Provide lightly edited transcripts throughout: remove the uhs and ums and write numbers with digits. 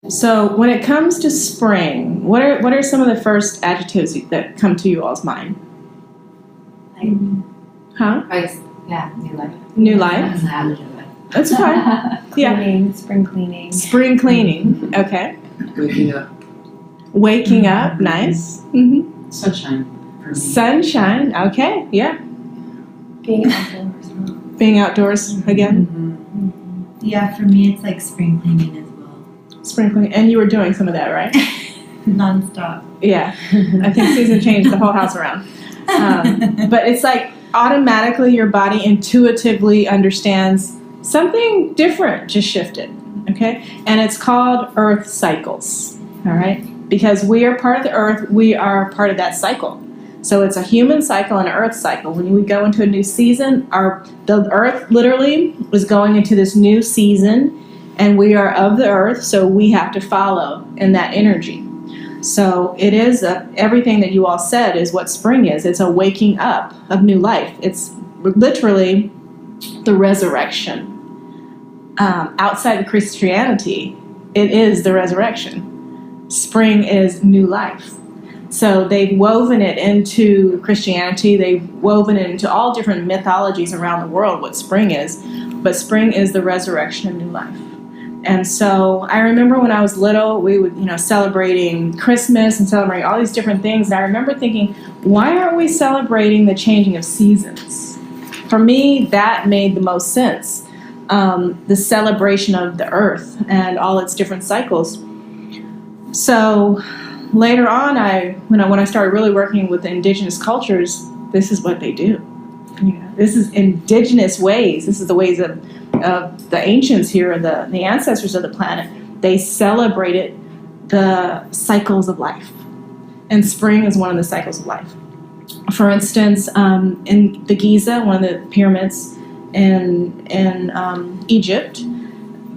So when it comes to spring, what are some of the first adjectives that come to you all's mind? Huh? New life. New life? That's fine. Cleaning, spring cleaning. Spring cleaning, okay. Waking up. Waking up, nice. Mm-hmm. Sunshine. For me. Sunshine, okay, yeah. Being outdoors. Being outdoors again. Mm-hmm. Yeah, for me it's like spring cleaning as well. Spring cleaning, and you were doing some of that, right? Non-stop. Yeah, I think Susan changed the whole house around. But it's like automatically your body intuitively understands something different just shifted, okay? And it's called earth cycles, all right? Because we are part of the earth, we are part of that cycle. So it's a human cycle and an earth cycle. When we go into a new season, the earth literally is going into this new season, and we are of the earth, so we have to follow in that energy. So it is everything that you all said is what spring is. It's a waking up of new life. It's literally the resurrection. Outside of Christianity, it is the resurrection. Spring is new life. So they've woven it into Christianity. They've woven it into all different mythologies around the world, what spring is. But spring is the resurrection of new life. And so I remember when I was little, we would, celebrating Christmas and celebrating all these different things. And I remember thinking, why aren't we celebrating the changing of seasons? For me, that made the most sense. The celebration of the earth and all its different cycles. So later on, when I started really working with the indigenous cultures, this is what they do. This is indigenous ways. This is the ways of the ancients here, the ancestors of the planet. They celebrated the cycles of life. And spring is one of the cycles of life. For instance, in the Giza, one of the pyramids in Egypt,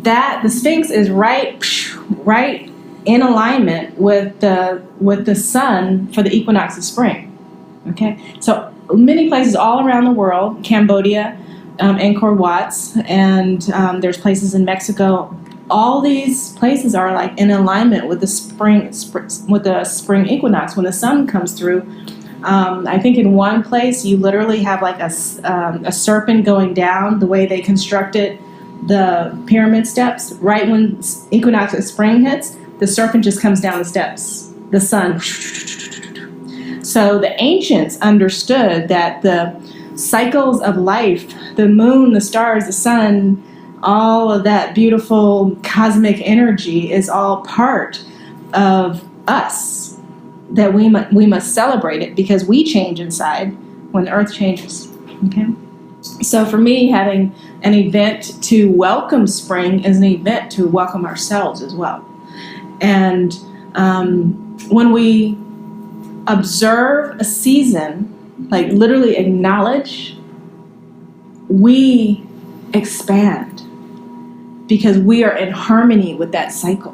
the Sphinx is right in alignment with the sun for the equinox of spring. Okay, so many places all around the world, Cambodia, Angkor Wat, and there's places in Mexico. All these places are like in alignment with the spring equinox when the sun comes through. I think in one place you literally have like a serpent going down the way they constructed the pyramid steps. Right when equinox of spring hits, the serpent just comes down the steps. The sun. So the ancients understood that the cycles of life, the moon, the stars, the sun, all of that beautiful cosmic energy is all part of us, that we must celebrate it because we change inside when the earth changes. Okay? So for me, having an event to welcome spring is an event to welcome ourselves as well. And when we observe a season, like literally acknowledge, we expand because we are in harmony with that cycle.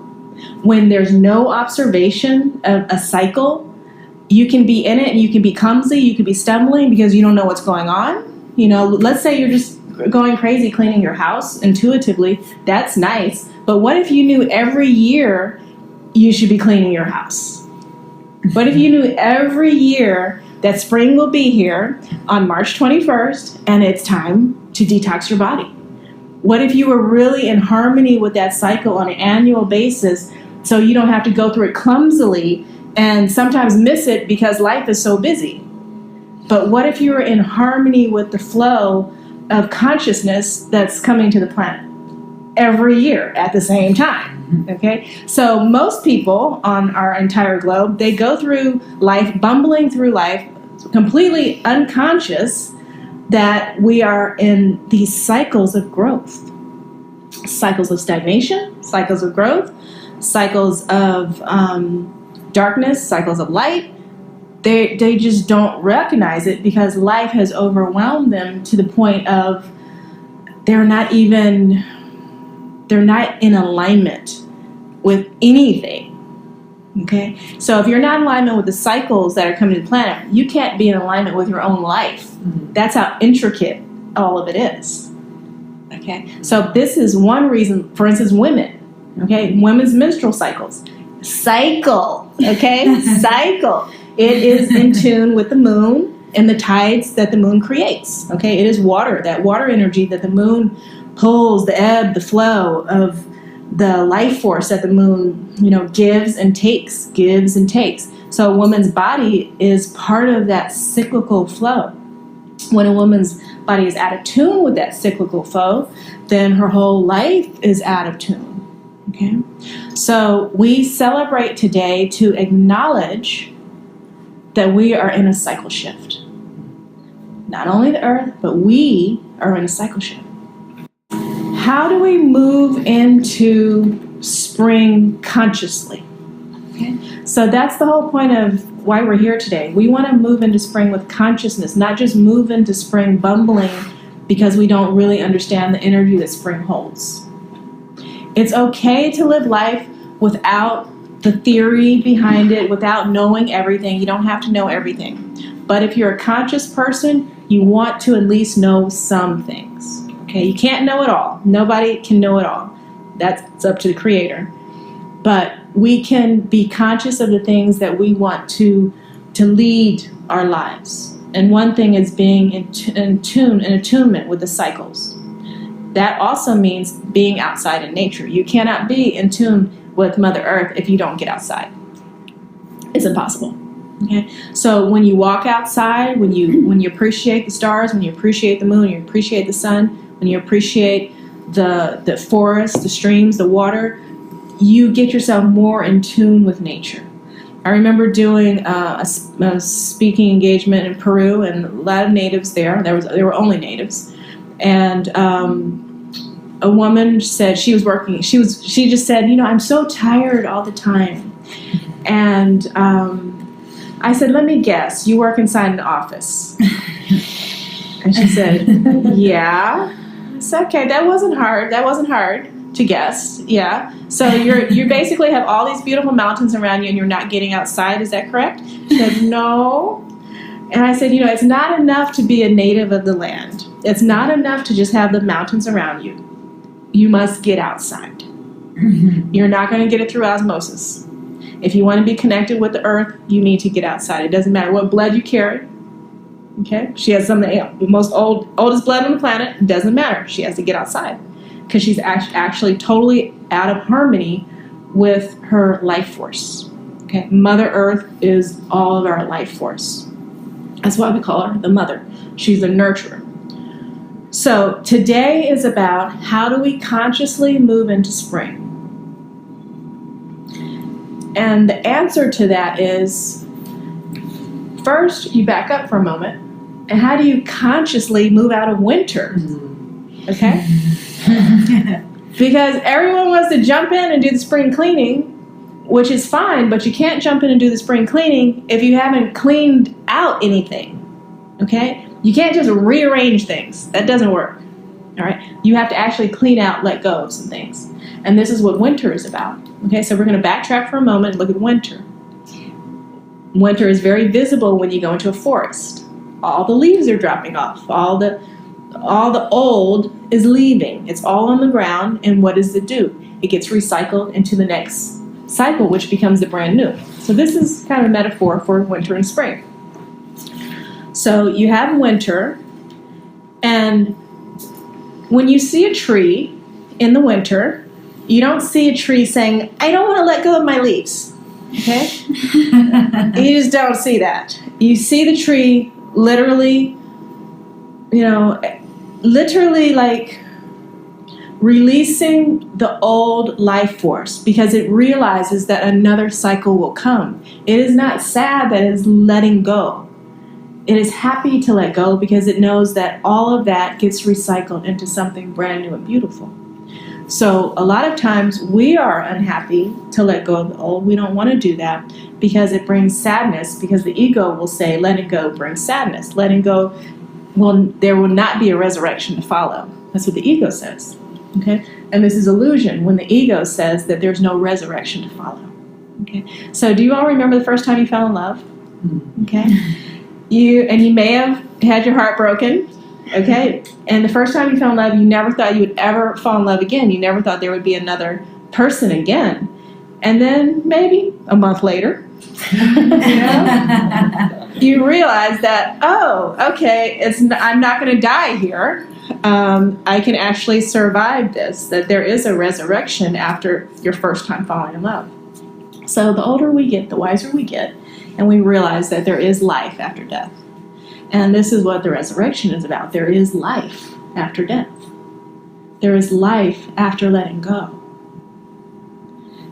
When there's no observation of a cycle, you can be in it and you can be clumsy, you can be stumbling because you don't know what's going on. Let's say you're just going crazy cleaning your house intuitively. That's nice. But what if you knew every year you should be cleaning your house? What if you knew every year that spring will be here on March 21st and it's time to detox your body? What if you were really in harmony with that cycle on an annual basis so you don't have to go through it clumsily and sometimes miss it because life is so busy? But what if you were in harmony with the flow of consciousness that's coming to the planet every year at the same time? Okay, so most people on our entire globe, they go through life, bumbling through life, completely unconscious that we are in these cycles of growth, cycles of stagnation, cycles of growth, cycles of darkness, cycles of light. They just don't recognize it because life has overwhelmed them to the point of they're not in alignment with anything. Okay? So if you're not in alignment with the cycles that are coming to the planet, you can't be in alignment with your own life. Mm-hmm. That's how intricate all of it is. Okay? So this is one reason, for instance, women. Okay, women's menstrual cycles. Cycle, okay? Cycle. It is in tune with the moon and the tides that the moon creates. Okay, it is water, that water energy that the moon pulls, the ebb, the flow of the life force that the moon, gives and takes, So a woman's body is part of that cyclical flow. When a woman's body is out of tune with that cyclical flow, then her whole life is out of tune. Okay? So we celebrate today to acknowledge that we are in a cycle shift. Not only the earth, but we are in a cycle shift. How do we move into spring consciously? Okay? So that's the whole point of why we're here today. We want to move into spring with consciousness, not just move into spring bumbling because we don't really understand the energy that spring holds. It's okay to live life without the theory behind it, without knowing everything. You don't have to know everything. But if you're a conscious person, you want to at least know some things. Okay, you can't know it all. Nobody can know it all. That's up to the Creator. But we can be conscious of the things that we want to lead our lives. And one thing is being in attunement with the cycles. That also means being outside in nature. You cannot be in tune with Mother Earth if you don't get outside. It's impossible. Okay? So when you walk outside, when you appreciate the stars, when you appreciate the moon, when you appreciate the sun, when you appreciate the forest, the streams, the water, you get yourself more in tune with nature. I remember doing a speaking engagement in Peru, and a lot of natives there. There were only natives, and a woman said she was working. She just said, I'm so tired all the time, and I said, let me guess, you work inside an office. And she said, yeah. I said, okay, that wasn't hard to guess. Yeah. So you basically have all these beautiful mountains around you and you're not getting outside. Is that correct? She said, no. And I said, it's not enough to be a native of the land. It's not enough to just have the mountains around you. You must get outside. You're not going to get it through osmosis. If you want to be connected with the earth, you need to get outside. It doesn't matter what blood you carry. Okay? She has some of the most oldest blood on the planet. It doesn't matter. She has to get outside because she's actually totally out of harmony with her life force. Okay? Mother Earth is all of our life force. That's why we call her the mother. She's a nurturer. So today is about how do we consciously move into spring? And the answer to that is, first, you back up for a moment, and how do you consciously move out of winter? Okay? Because everyone wants to jump in and do the spring cleaning, which is fine, but you can't jump in and do the spring cleaning if you haven't cleaned out anything. Okay? You can't just rearrange things. That doesn't work. All right? You have to actually clean out, let go of some things. And this is what winter is about. Okay, so we're going to backtrack for a moment and look at winter. Winter is very visible when you go into a forest. All the leaves are dropping off. All the old is leaving. It's all on the ground, and what does it do? It gets recycled into the next cycle, which becomes the brand new. So this is kind of a metaphor for winter and spring. So you have winter, and when you see a tree in the winter, you don't see a tree saying, I don't want to let go of my leaves. Okay? You just don't see that. You see the tree literally like releasing the old life force because it realizes that another cycle will come. It is not sad that it is letting go. It is happy to let go because it knows that all of that gets recycled into something brand new and beautiful. So a lot of times we are unhappy to let go of the old. We don't want to do that because it brings sadness, because the ego will say letting go brings sadness. Letting go, there will not be a resurrection to follow. That's what the ego says. Okay? And this is illusion when the ego says that there's no resurrection to follow. Okay? So do you all remember the first time you fell in love? Okay? You may have had your heart broken. Okay? And the first time you fell in love, you never thought you would ever fall in love again. You never thought there would be another person again. And then maybe a month later, you realize that, oh, okay, I'm not going to die here. I can actually survive this, that there is a resurrection after your first time falling in love. So the older we get, the wiser we get, and we realize that there is life after death. And this is what the resurrection is about. There is life after death. There is life after letting go.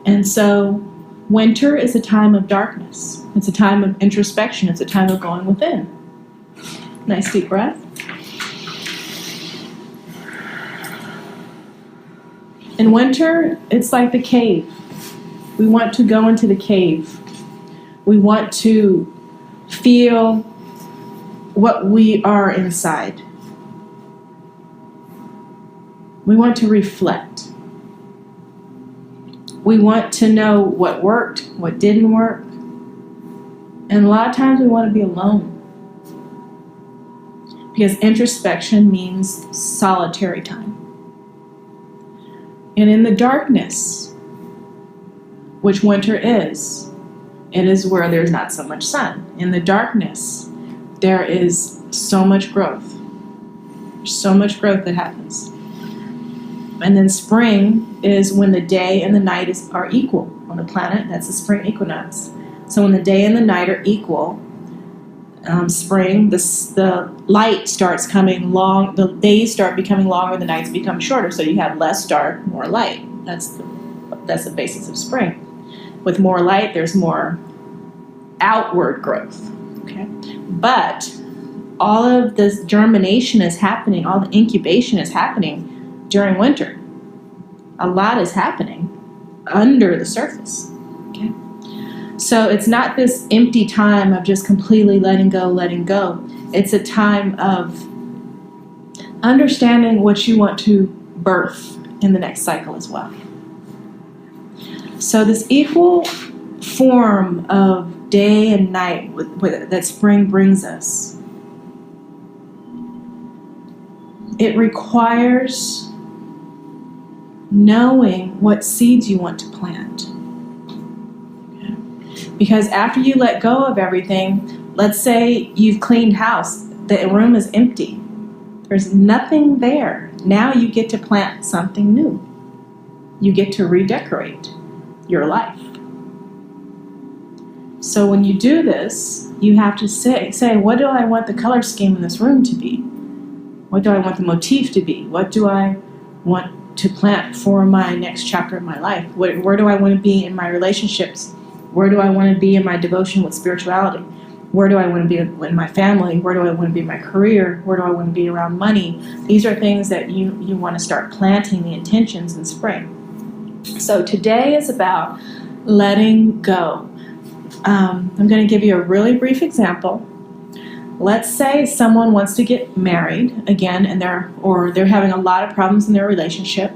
And so winter is a time of darkness. It's a time of introspection. It's a time of going within. Nice deep breath. In winter, it's like the cave. We want to go into the cave. We want to feel what we are inside. We want to reflect. We want to know what worked, what didn't work. And a lot of times we want to be alone. Because introspection means solitary time. And in the darkness, which winter is, it is where there's not so much sun. In the darkness, there is so much growth. There's so much growth that happens. And then spring is when the day and the night are equal on the planet. That's the spring equinox. So when the day and the night are equal, spring, the light starts coming long, the days start becoming longer, the nights become shorter. So you have less dark, more light. That's the basis of spring. With more light, there's more outward growth. Okay, but all of this germination is happening, all the incubation is happening during winter. A lot is happening under the surface. Okay, so it's not this empty time of just completely letting go. It's a time of understanding what you want to birth in the next cycle as well. So this equal form of day and night that spring brings us, it requires knowing what seeds you want to plant. Okay? Because after you let go of everything, let's say you've cleaned house, the room is empty. There's nothing there. Now you get to plant something new. You get to redecorate your life. So when you do this, you have to say, what do I want the color scheme in this room to be? What do I want the motif to be? What do I want to plant for my next chapter of my life? Where do I want to be in my relationships? Where do I want to be in my devotion with spirituality? Where do I want to be in my family? Where do I want to be in my career? Where do I want to be around money? These are things that you want to start planting the intentions in spring. So today is about letting go. I'm going to give you a really brief example. Let's say someone wants to get married again, and they're having a lot of problems in their relationship,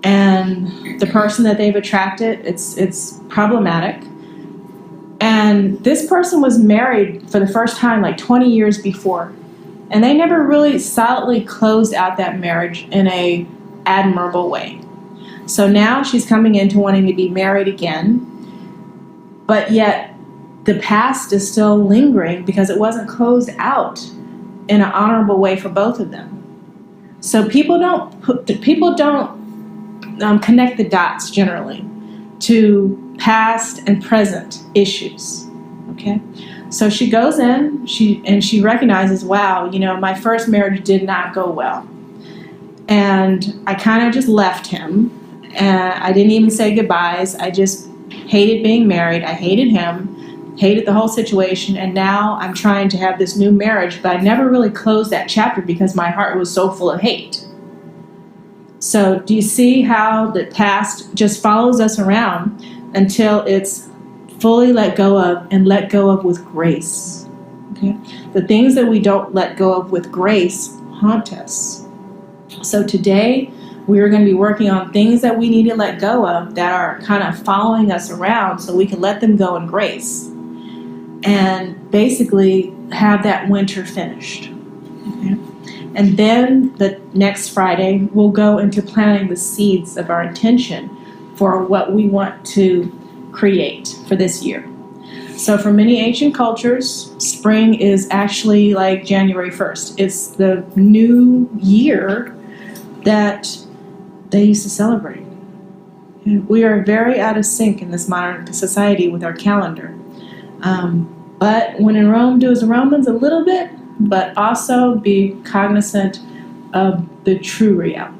and the person that they've attracted, it's problematic. And this person was married for the first time like 20 years before, and they never really solidly closed out that marriage in a admirable way. So now she's coming into wanting to be married again, but yet the past is still lingering because it wasn't closed out in an honorable way for both of them. So people don't connect the dots generally to past and present issues. Okay, so she goes in, she recognizes, wow, my first marriage did not go well, and I kind of just left him, and I didn't even say goodbyes. I just hated being married. I hated him, hated the whole situation, and now I'm trying to have this new marriage, but I never really closed that chapter because my heart was so full of hate. So do you see how the past just follows us around until it's fully let go of, and let go of with grace? Okay? The things that we don't let go of with grace haunt us. So today we are going to be working on things that we need to let go of that are kind of following us around so we can let them go in grace and basically have that winter finished. Okay? And then the next Friday we'll go into planting the seeds of our intention for what we want to create for this year. So for many ancient cultures, spring is actually like January 1st. It's the new year that they used to celebrate. And we are very out of sync in this modern society with our calendar. But when in Rome, do as the Romans a little bit, but also be cognizant of the true reality.